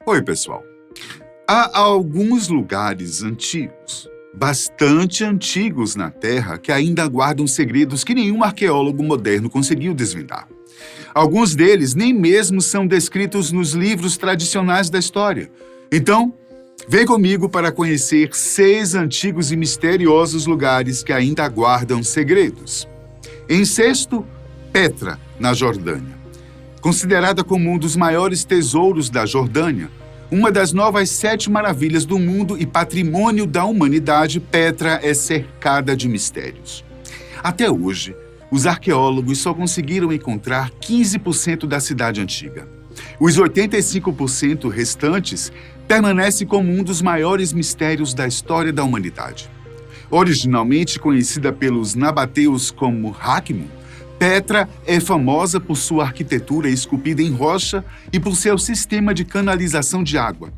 Oi, pessoal. Há alguns lugares antigos, bastante antigos na Terra, que ainda guardam segredos que nenhum arqueólogo moderno conseguiu desvendar. Alguns deles nem mesmo são descritos nos livros tradicionais da história. Então, vem comigo para conhecer 6 antigos e misteriosos lugares que ainda guardam segredos. Em sexto, Petra, na Jordânia. Considerada como um dos maiores tesouros da Jordânia, uma das novas 7 maravilhas do mundo e patrimônio da humanidade, Petra é cercada de mistérios. Até hoje, os arqueólogos só conseguiram encontrar 15% da cidade antiga. Os 85% restantes permanecem como um dos maiores mistérios da história da humanidade. Originalmente conhecida pelos nabateus como Hakmun, Petra é famosa por sua arquitetura esculpida em rocha e por seu sistema de canalização de água.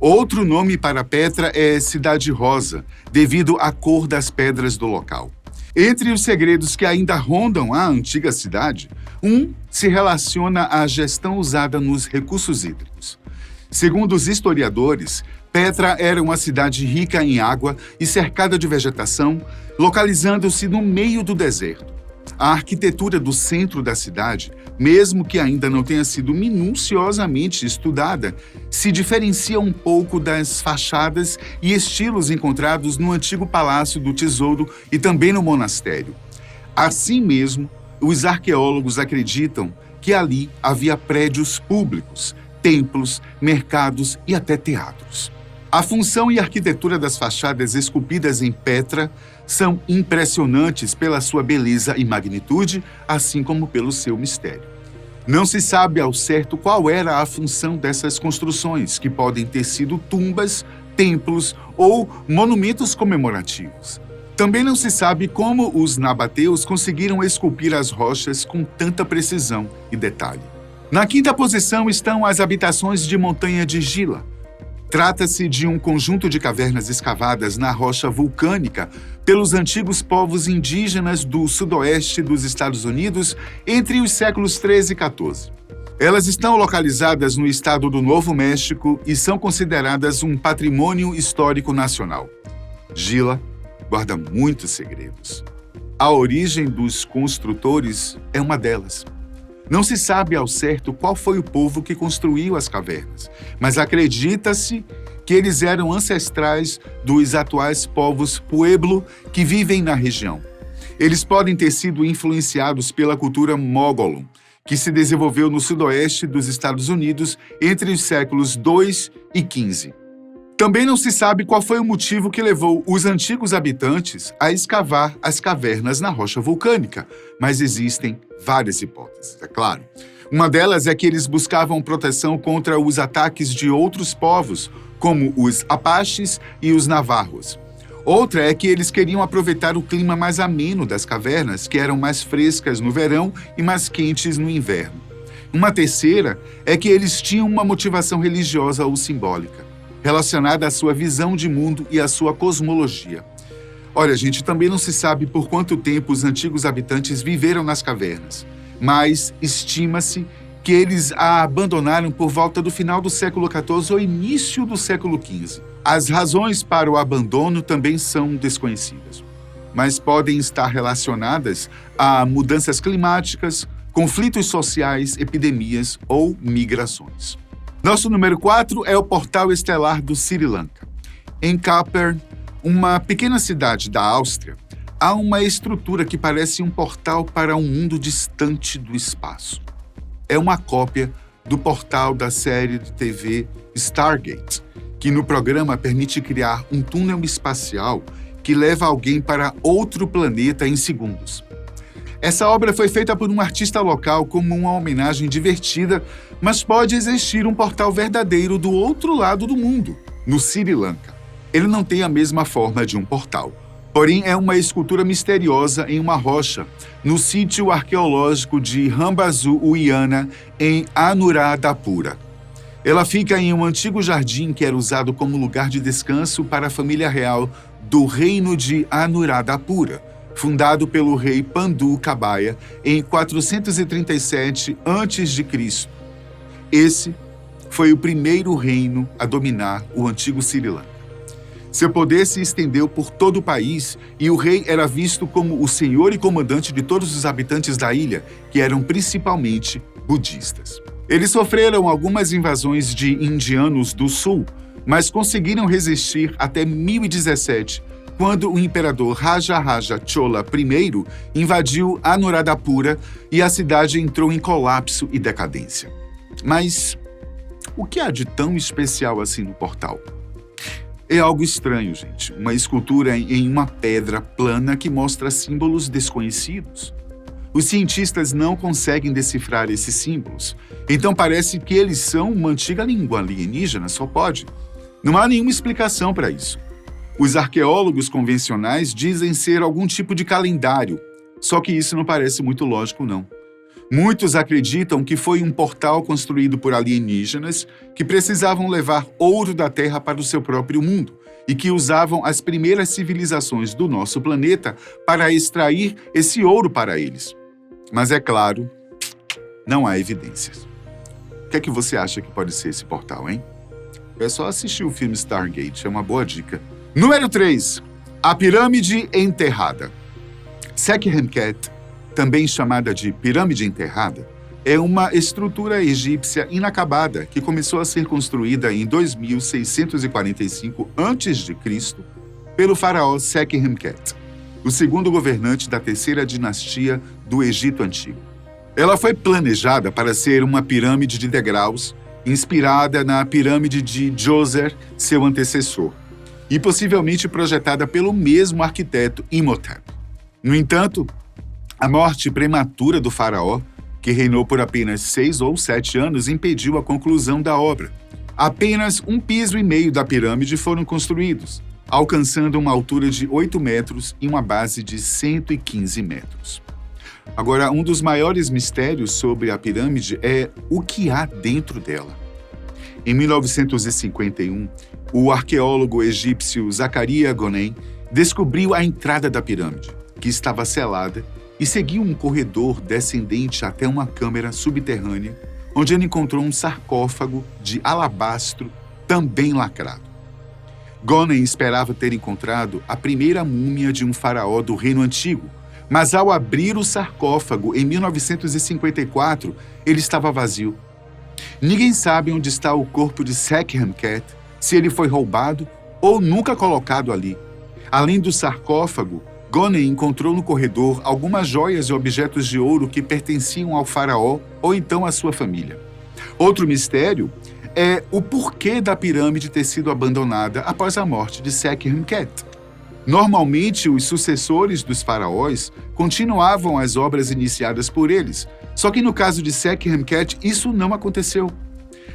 Outro nome para Petra é Cidade Rosa, devido à cor das pedras do local. Entre os segredos que ainda rondam a antiga cidade, um se relaciona à gestão usada nos recursos hídricos. Segundo os historiadores, Petra era uma cidade rica em água e cercada de vegetação, localizando-se no meio do deserto. A arquitetura do centro da cidade, mesmo que ainda não tenha sido minuciosamente estudada, se diferencia um pouco das fachadas e estilos encontrados no antigo Palácio do Tesouro e também no monastério. Assim mesmo, os arqueólogos acreditam que ali havia prédios públicos, templos, mercados e até teatros. A função e arquitetura das fachadas esculpidas em Petra são impressionantes pela sua beleza e magnitude, assim como pelo seu mistério. Não se sabe ao certo qual era a função dessas construções, que podem ter sido tumbas, templos ou monumentos comemorativos. Também não se sabe como os nabateus conseguiram esculpir as rochas com tanta precisão e detalhe. Na quinta posição estão as habitações de montanha de Gila. Trata-se de um conjunto de cavernas escavadas na rocha vulcânica pelos antigos povos indígenas do sudoeste dos Estados Unidos entre os séculos 13 e 14. Elas estão localizadas no estado do Novo México e são consideradas um patrimônio histórico nacional. Gila guarda muitos segredos. A origem dos construtores é uma delas. Não se sabe ao certo qual foi o povo que construiu as cavernas, mas acredita-se que eles eram ancestrais dos atuais povos Pueblo que vivem na região. Eles podem ter sido influenciados pela cultura Mogollon, que se desenvolveu no sudoeste dos Estados Unidos entre os séculos 2 e 15. Também não se sabe qual foi o motivo que levou os antigos habitantes a escavar as cavernas na rocha vulcânica, mas existem várias hipóteses, é claro. Uma delas é que eles buscavam proteção contra os ataques de outros povos, como os Apaches e os Navarros. Outra é que eles queriam aproveitar o clima mais ameno das cavernas, que eram mais frescas no verão e mais quentes no inverno. Uma terceira é que eles tinham uma motivação religiosa ou simbólica, relacionada à sua visão de mundo e à sua cosmologia. Olha, gente, também não se sabe por quanto tempo os antigos habitantes viveram nas cavernas, mas estima-se que eles a abandonaram por volta do final do século XIV ou início do século XV. As razões para o abandono também são desconhecidas, mas podem estar relacionadas a mudanças climáticas, conflitos sociais, epidemias ou migrações. Nosso número 4 é o Portal Estelar do Sri Lanka. Em Kapur, uma pequena cidade da Áustria, há uma estrutura que parece um portal para um mundo distante do espaço. É uma cópia do portal da série de TV Stargate, que no programa permite criar um túnel espacial que leva alguém para outro planeta em segundos. Essa obra foi feita por um artista local como uma homenagem divertida, mas pode existir um portal verdadeiro do outro lado do mundo, no Sri Lanka. Ele não tem a mesma forma de um portal, porém é uma escultura misteriosa em uma rocha, no sítio arqueológico de Rambazu Uyana, em Anuradhapura. Ela fica em um antigo jardim que era usado como lugar de descanso para a família real do reino de Anuradhapura, fundado pelo rei Pandu Kabaya em 437 a.C. Esse foi o primeiro reino a dominar o antigo Sri Lanka. Seu poder se estendeu por todo o país e o rei era visto como o senhor e comandante de todos os habitantes da ilha, que eram principalmente budistas. Eles sofreram algumas invasões de indianos do sul, mas conseguiram resistir até 1017, quando o imperador Rajaraja Chola I invadiu Anuradhapura e a cidade entrou em colapso e decadência. Mas o que há de tão especial assim no portal? É algo estranho, gente. Uma escultura em uma pedra plana que mostra símbolos desconhecidos. Os cientistas não conseguem decifrar esses símbolos, então parece que eles são uma antiga língua alienígena, só pode. Não há nenhuma explicação para isso. Os arqueólogos convencionais dizem ser algum tipo de calendário, só que isso não parece muito lógico, não. Muitos acreditam que foi um portal construído por alienígenas que precisavam levar ouro da Terra para o seu próprio mundo e que usavam as primeiras civilizações do nosso planeta para extrair esse ouro para eles. Mas é claro, não há evidências. O que é que você acha que pode ser esse portal, hein? É só assistir o filme Stargate, é uma boa dica. Número 3. A Pirâmide Enterrada. Sekhemkhet, também chamada de Pirâmide Enterrada, é uma estrutura egípcia inacabada que começou a ser construída em 2645 a.C. pelo faraó Sekhemkhet, o segundo governante da terceira dinastia do Egito Antigo. Ela foi planejada para ser uma pirâmide de degraus, inspirada na pirâmide de Djoser, seu antecessor, e possivelmente projetada pelo mesmo arquiteto Imhotep. No entanto, a morte prematura do faraó, que reinou por apenas 6 ou 7 anos, impediu a conclusão da obra. Apenas 1,5 piso da pirâmide foram construídos, alcançando uma altura de 8 metros e uma base de 115 metros. Agora, um dos maiores mistérios sobre a pirâmide é o que há dentro dela. Em 1951, o arqueólogo egípcio Zakaria Gonen descobriu a entrada da pirâmide, que estava selada, e seguiu um corredor descendente até uma câmara subterrânea, onde ele encontrou um sarcófago de alabastro também lacrado. Gonen esperava ter encontrado a primeira múmia de um faraó do Reino Antigo, mas ao abrir o sarcófago em 1954, ele estava vazio. Ninguém sabe onde está o corpo de Sekhemkhet, se ele foi roubado ou nunca colocado ali. Além do sarcófago, Gonen encontrou no corredor algumas joias e objetos de ouro que pertenciam ao faraó ou então à sua família. Outro mistério é o porquê da pirâmide ter sido abandonada após a morte de Sekhemkhet. Normalmente, os sucessores dos faraós continuavam as obras iniciadas por eles, só que no caso de Sekhemkhet isso não aconteceu.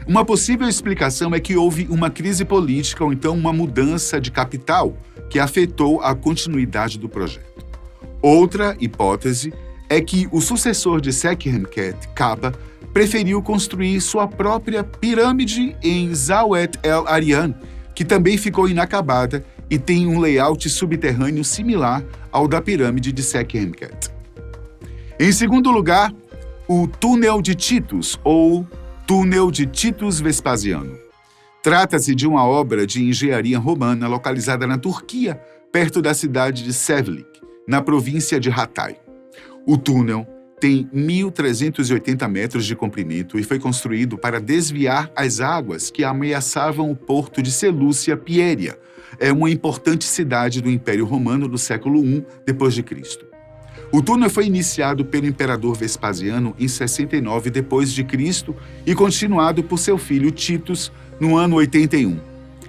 Uma possível explicação é que houve uma crise política ou então uma mudança de capital que afetou a continuidade do projeto. Outra hipótese é que o sucessor de Sekhemkhet, Kaba, preferiu construir sua própria pirâmide em Zawet el-Aryan, que também ficou inacabada e tem um layout subterrâneo similar ao da pirâmide de Sekhemkhet. Em segundo lugar, o Túnel de Titus, ou Túnel de Titus Vespasiano. Trata-se de uma obra de engenharia romana localizada na Turquia, perto da cidade de Sevlik, na província de Hatay. O túnel tem 1.380 metros de comprimento e foi construído para desviar as águas que ameaçavam o porto de Selúcia Pieria, uma importante cidade do Império Romano do século I d.C. O túnel foi iniciado pelo imperador Vespasiano em 69 d.C. e continuado por seu filho Titus no ano 81.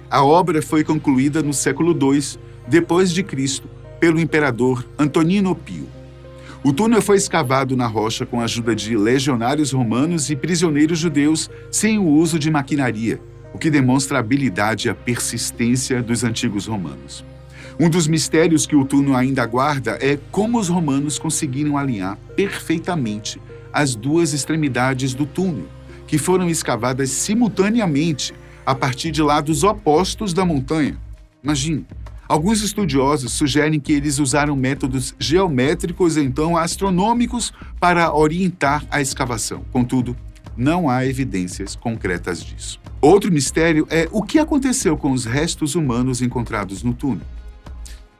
A obra foi concluída no século II d.C. pelo imperador Antonino Pio. O túnel foi escavado na rocha com a ajuda de legionários romanos e prisioneiros judeus sem o uso de maquinaria, o que demonstra a habilidade e a persistência dos antigos romanos. Um dos mistérios que o túnel ainda guarda é como os romanos conseguiram alinhar perfeitamente as duas extremidades do túnel, que foram escavadas simultaneamente a partir de lados opostos da montanha. Imagine, alguns estudiosos sugerem que eles usaram métodos geométricos, então astronômicos, para orientar a escavação. Contudo, não há evidências concretas disso. Outro mistério é o que aconteceu com os restos humanos encontrados no túnel.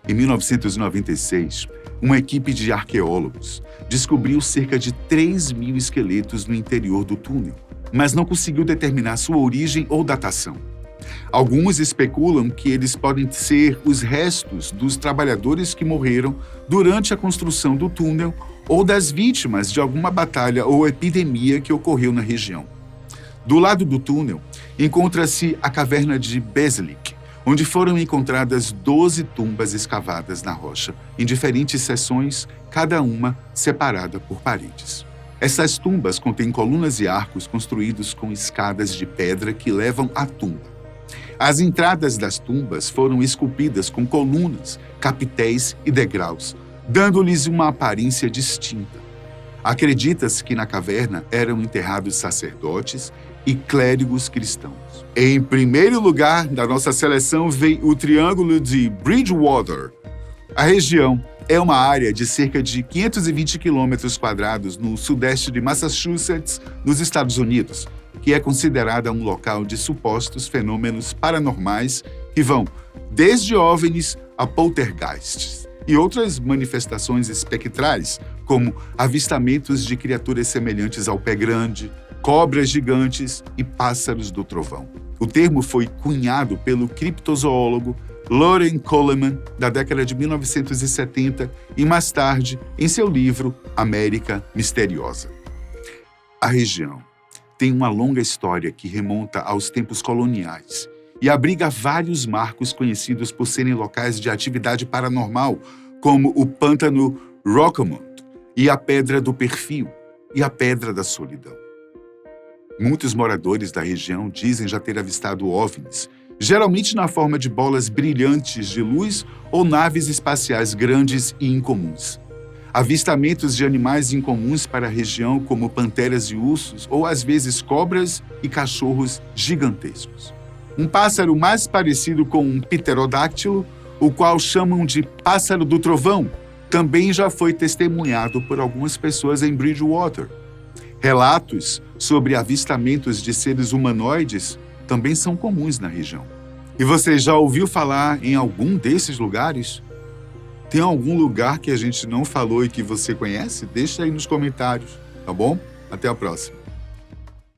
Em 1996, uma equipe de arqueólogos descobriu cerca de 3.000 esqueletos no interior do túnel, mas não conseguiu determinar sua origem ou datação. Alguns especulam que eles podem ser os restos dos trabalhadores que morreram durante a construção do túnel ou das vítimas de alguma batalha ou epidemia que ocorreu na região. Do lado do túnel, encontra-se a caverna de Bezlik, onde foram encontradas 12 tumbas escavadas na rocha, em diferentes seções, cada uma separada por paredes. Essas tumbas contêm colunas e arcos construídos com escadas de pedra que levam à tumba. As entradas das tumbas foram esculpidas com colunas, capitéis e degraus, dando-lhes uma aparência distinta. Acredita-se que na caverna eram enterrados sacerdotes e clérigos cristãos. Em primeiro lugar da nossa seleção vem o Triângulo de Bridgewater. A região é uma área de cerca de 520 km² no sudeste de Massachusetts, nos Estados Unidos, que é considerada um local de supostos fenômenos paranormais que vão desde OVNIs a poltergeists e outras manifestações espectrais, como avistamentos de criaturas semelhantes ao pé grande, cobras gigantes e pássaros do trovão. O termo foi cunhado pelo criptozoólogo Loren Coleman, da década de 1970, e mais tarde, em seu livro América Misteriosa. A região tem uma longa história que remonta aos tempos coloniais e abriga vários marcos conhecidos por serem locais de atividade paranormal, como o pântano Rockmont e a Pedra do Perfil e a Pedra da Solidão. Muitos moradores da região dizem já ter avistado OVNIs, geralmente na forma de bolas brilhantes de luz ou naves espaciais grandes e incomuns. Avistamentos de animais incomuns para a região, como panteras e ursos, ou às vezes cobras e cachorros gigantescos. Um pássaro mais parecido com um pterodáctilo, o qual chamam de pássaro do trovão, também já foi testemunhado por algumas pessoas em Bridgewater. Relatos sobre avistamentos de seres humanoides também são comuns na região. E você já ouviu falar em algum desses lugares? Tem algum lugar que a gente não falou e que você conhece? Deixa aí nos comentários, tá bom? Até a próxima.